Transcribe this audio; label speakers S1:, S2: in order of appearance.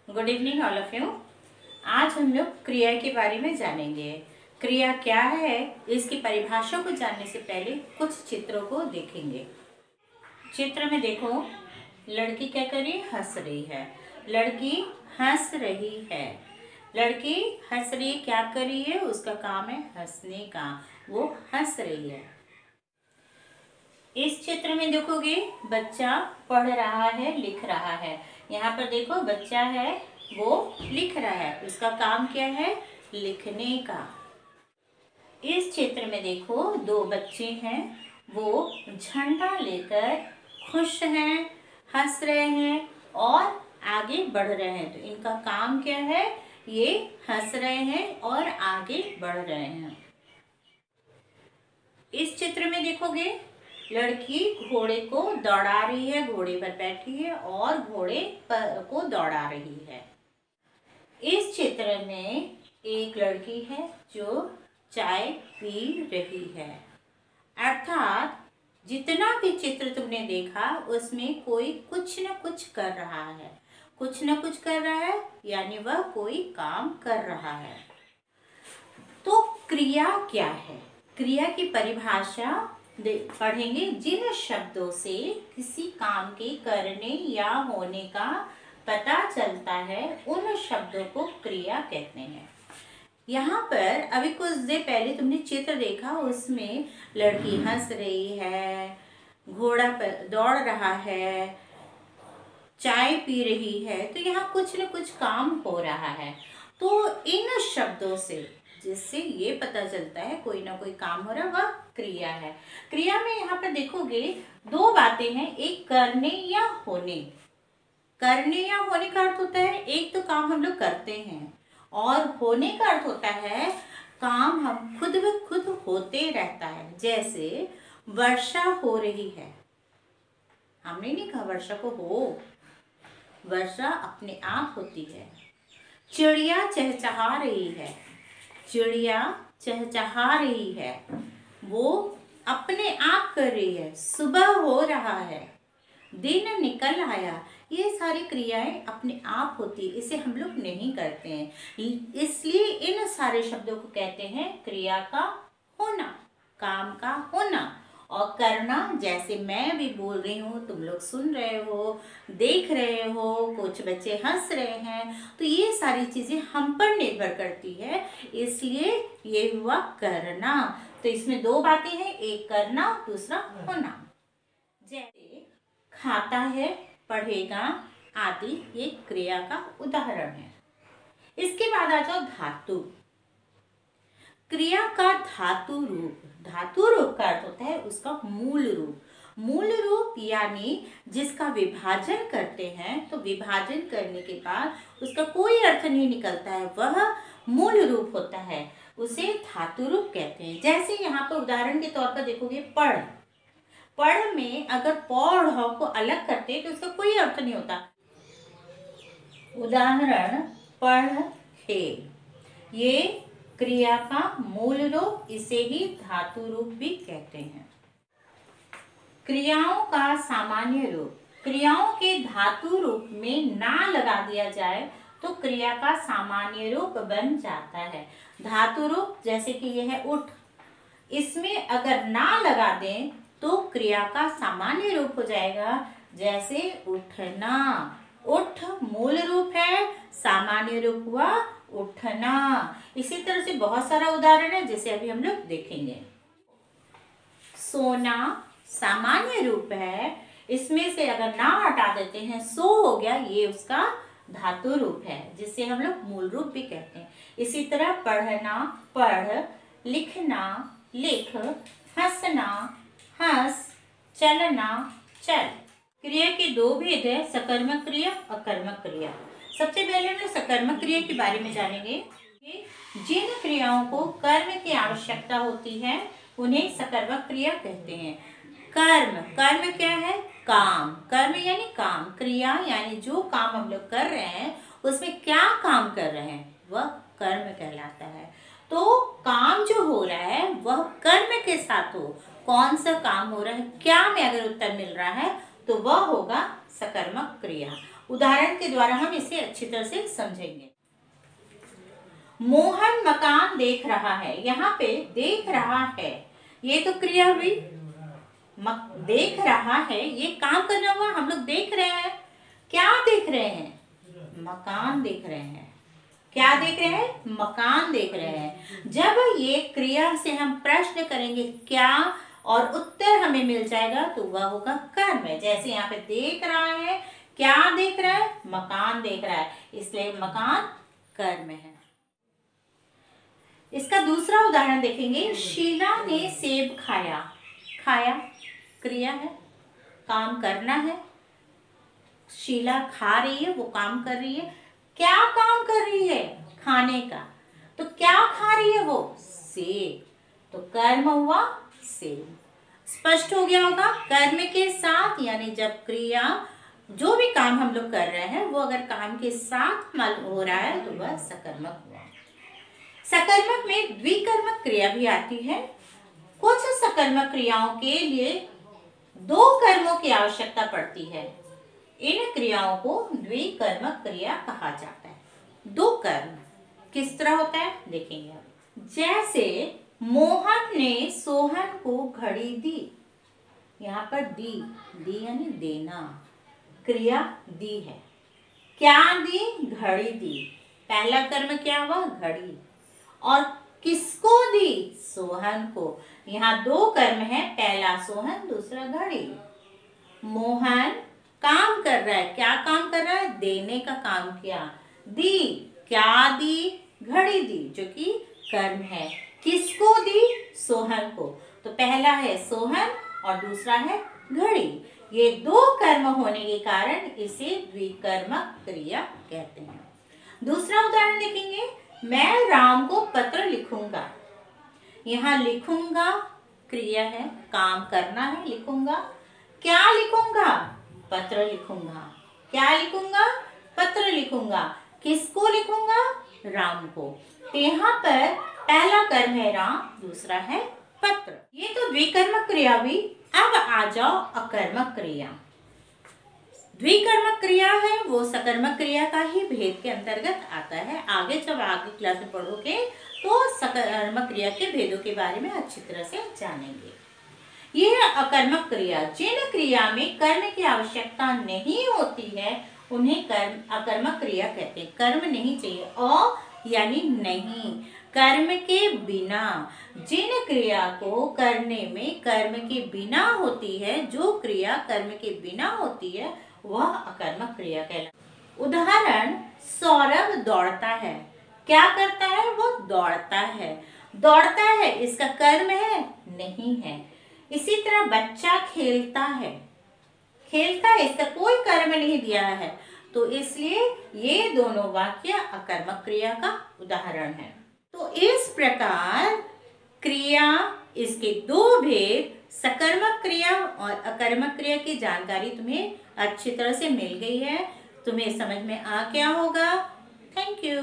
S1: Good evening all of you. आज हम लोग क्रिया के बारे में जानेंगे। क्रिया क्या है, इसकी परिभाषा को जानने से पहले कुछ चित्रों को देखेंगे। चित्र में देखो, लड़की क्या कर रही है? हंस रही है। लड़की हंस रही है। लड़की हंस रही है, क्या कर रही है? उसका काम है हंसने का, वो हंस रही है। इस चित्र में देखोगे, बच्चा पढ़ रहा है, लिख रहा है। यहाँ पर देखो, बच्चा है वो लिख रहा है, उसका काम क्या है? लिखने का। इस चित्र में देखो, दो बच्चे हैं, वो झंडा लेकर खुश हैं, हंस रहे हैं और आगे बढ़ रहे हैं। तो इनका काम क्या है? ये हंस रहे हैं और आगे बढ़ रहे हैं। इस चित्र में देखोगे, लड़की घोड़े को दौड़ा रही है, घोड़े पर बैठी है और घोड़े को दौड़ा रही है। इस चित्र में एक लड़की है जो चाय पी रही है। अर्थात जितना भी चित्र तुमने देखा, उसमें कोई कुछ न कुछ कर रहा है। कुछ न कुछ कर रहा है यानी वह कोई काम कर रहा है। तो क्रिया क्या है? क्रिया की परिभाषा पढ़ेंगे। जिन शब्दों से किसी काम के करने या होने का पता चलता है, उन शब्दों को क्रिया कहते हैं। यहाँ पर अभी कुछ देर पहले तुमने चित्र देखा, उसमें लड़की हंस रही है, घोड़ा पर दौड़ रहा है, चाय पी रही है। तो यहाँ कुछ न कुछ काम हो रहा है। तो इन शब्दों से जिससे ये पता चलता है कोई ना कोई काम हो रहा है, वह क्रिया है। क्रिया में यहाँ पर देखोगे, दो बातें हैं, एक करने या होने। करने या होने का अर्थ होता है, एक तो काम हम लोग करते हैं, और होने का अर्थ होता है काम हम खुद ब खुद होते रहता है। जैसे वर्षा हो रही है, हमने नहीं कहा वर्षा को हो, वर्षा अपने आप होती है। चिड़िया चहचहा रही है, चिड़िया चहचहा रही है, वो अपने आप कर रही है। सुबह हो रहा है, दिन निकल आया, ये सारी क्रियाएं अपने आप होती है, इसे हम लोग नहीं करते हैं। इसलिए इन सारे शब्दों को कहते हैं क्रिया का होना, काम का होना। और करना, जैसे मैं भी बोल रही हूँ, तुम लोग सुन रहे हो, देख रहे हो, कुछ बच्चे हंस रहे हैं, तो ये सारी चीजें हम पर निर्भर करती है, इसलिए ये हुआ करना। तो इसमें दो बातें हैं, एक करना, दूसरा होना। जैसे खाता है, पढ़ेगा आदि, ये क्रिया का उदाहरण है। इसके बाद आ जाओ धातु। क्रिया का धातु रूप। धातु रूप का अर्थ होता है उसका मूल रूप। मूल रूप यानी जिसका विभाजन करते हैं, तो विभाजन करने के बाद उसका कोई अर्थ नहीं निकलता है, वह मूल रूप होता है, उसे धातु रूप कहते हैं। जैसे यहाँ पर उदाहरण के तौर पर देखोगे, पढ़। पढ़ में अगर पौड़ को अलग करते तो उसका कोई अर्थ नहीं होता। उदाहरण पढ़ है, ये क्रिया का मूल रूप, इसे ही धातु रूप भी कहते हैं। क्रियाओं का सामान्य रूप। क्रियाओं के धातु रूप में ना लगा दिया जाए तो क्रिया का सामान्य रूप बन जाता है। धातु रूप जैसे कि यह है उठ, इसमें अगर ना लगा दें तो क्रिया का सामान्य रूप हो जाएगा, जैसे उठना। उठ मूल रूप है, सामान्य रूप हुआ उठना। इसी तरह से बहुत सारा उदाहरण है, जैसे अभी हम लोग देखेंगे। सोना सामान्य रूप है, इसमें से अगर ना हटा देते हैं, सो हो गया, ये उसका धातु रूप है, जिसे हम लोग मूल रूप भी कहते हैं। इसी तरह पढ़ना, पढ़, लिखना, लिख, हंसना, हंस, चलना, चल। क्रिया के दो भेद है, सकर्मक क्रिया, अकर्मक क्रिया। सबसे पहले हम लोग सकर्मक क्रिया के बारे में जानेंगे। जिन क्रियाओं को कर्म की आवश्यकता होती है, उन्हें सकर्मक क्रिया कहते हैं। कर्म, कर्म क्या है? काम। कर्म यानी काम, क्रिया यानी जो काम हम लोग कर रहे हैं, उसमें क्या काम कर रहे हैं, वह कर्म कहलाता है। तो काम जो हो रहा है वह कर्म के साथ हो। कौन सा काम हो रहा है, क्या में अगर उत्तर मिल रहा है तो वह होगा सकर्मक क्रिया। उदाहरण के द्वारा हम इसे अच्छी तरह से समझेंगे। मोहन मकान देख रहा है। यहाँ पे देख रहा है, ये तो क्रिया हुई। देख रहा है, ये काम करना हुआ। हम लोग देख रहे हैं, क्या देख रहे हैं? मकान देख रहे हैं। क्या देख रहे हैं? मकान देख रहे हैं। जब ये क्रिया से हम प्रश्न करेंगे क्या, और उत्तर हमें मिल जाएगा, तो वह होगा कर्म। जैसे यहाँ पे देख रहा है, क्या देख रहा है? मकान देख रहा है, इसलिए मकान कर्म है। इसका दूसरा उदाहरण देखेंगे। शीला ने सेब खाया। खाया क्रिया है, काम करना है। शीला खा रही है, वो काम कर रही है। क्या काम कर रही है? खाने का। तो क्या खा रही है वो? सेब। तो कर्म हुआ सेब। स्पष्ट हो गया होगा। कर्म के साथ, यानी जब क्रिया, जो भी काम हम लोग कर रहे हैं, वो अगर काम के साथ हो रहा है तो वह सकर्मक हुआ। सकर्मक में द्विकर्मक क्रिया भी आती है। कुछ सकर्मक क्रियाओं के लिए 2 कर्मों की आवश्यकता पड़ती है। इन क्रियाओं को द्विकर्मक क्रिया कहा जाता है। 2 कर्म किस तरह होता है देखेंगे अब। जैसे मोहन ने सोहन को घड़ी दी। यहाँ पर दी यानी देना, क्रिया दी है। क्या दी? घड़ी दी। पहला कर्म क्या हुआ? घड़ी। और किसको दी? सोहन को। यहाँ 2 कर्म है, पहला सोहन, दूसरा घड़ी। मोहन काम कर रहा है। क्या काम कर रहा है? देने का काम किया। दी, क्या दी? घड़ी दी, जो कि कर्म है। किसको दी? सोहन को। तो पहला है सोहन और दूसरा है घड़ी। ये 2 कर्म होने के कारण इसे द्विकर्मक क्रिया कहते हैं। दूसरा उदाहरण देखेंगे। मैं राम को पत्र लिखूंगा। यहाँ लिखूंगा क्रिया है, काम करना है, लिखूंगा। क्या लिखूंगा? पत्र लिखूंगा। क्या लिखूंगा? पत्र लिखूंगा। किसको लिखूंगा? राम को। तो यहाँ पर पहला कर्म है राम, दूसरा है पत्र। ये तो द्विकर्मक क्रिया हुई। अब आ जाओ अकर्मक क्रिया। द्विकर्मक क्रिया है वो सकर्मक क्रिया का ही भेद के अंतर्गत आता है। आगे जब आगे क्लास में पढ़ोगे तो सकर्मक क्रिया के भेदों के बारे में अच्छी तरह से जानेंगे। यह अकर्मक क्रिया, जिन क्रिया में कर्म की आवश्यकता नहीं होती है उन्हें अकर्मक क्रिया कहते हैं। कर्म नहीं चाहिए, यानी नहीं, कर्म के बिना। जिन क्रिया को करने में कर्म के बिना होती है, जो क्रिया कर्म के बिना होती है, वह अकर्मक क्रिया कहलाती है। उदाहरण, सौरभ दौड़ता है। क्या करता है? वो दौड़ता है। दौड़ता है, इसका कर्म है? नहीं है। इसी तरह बच्चा खेलता है। खेलता है, इसका कोई कर्म नहीं दिया है, तो इसलिए ये दोनों वाक्य अकर्मक क्रिया का उदाहरण है। तो इस प्रकार क्रिया, इसके 2 भेद, सकर्मक क्रिया और अकर्मक क्रिया की जानकारी तुम्हें अच्छी तरह से मिल गई है। तुम्हें समझ में आ गया होगा। Thank you.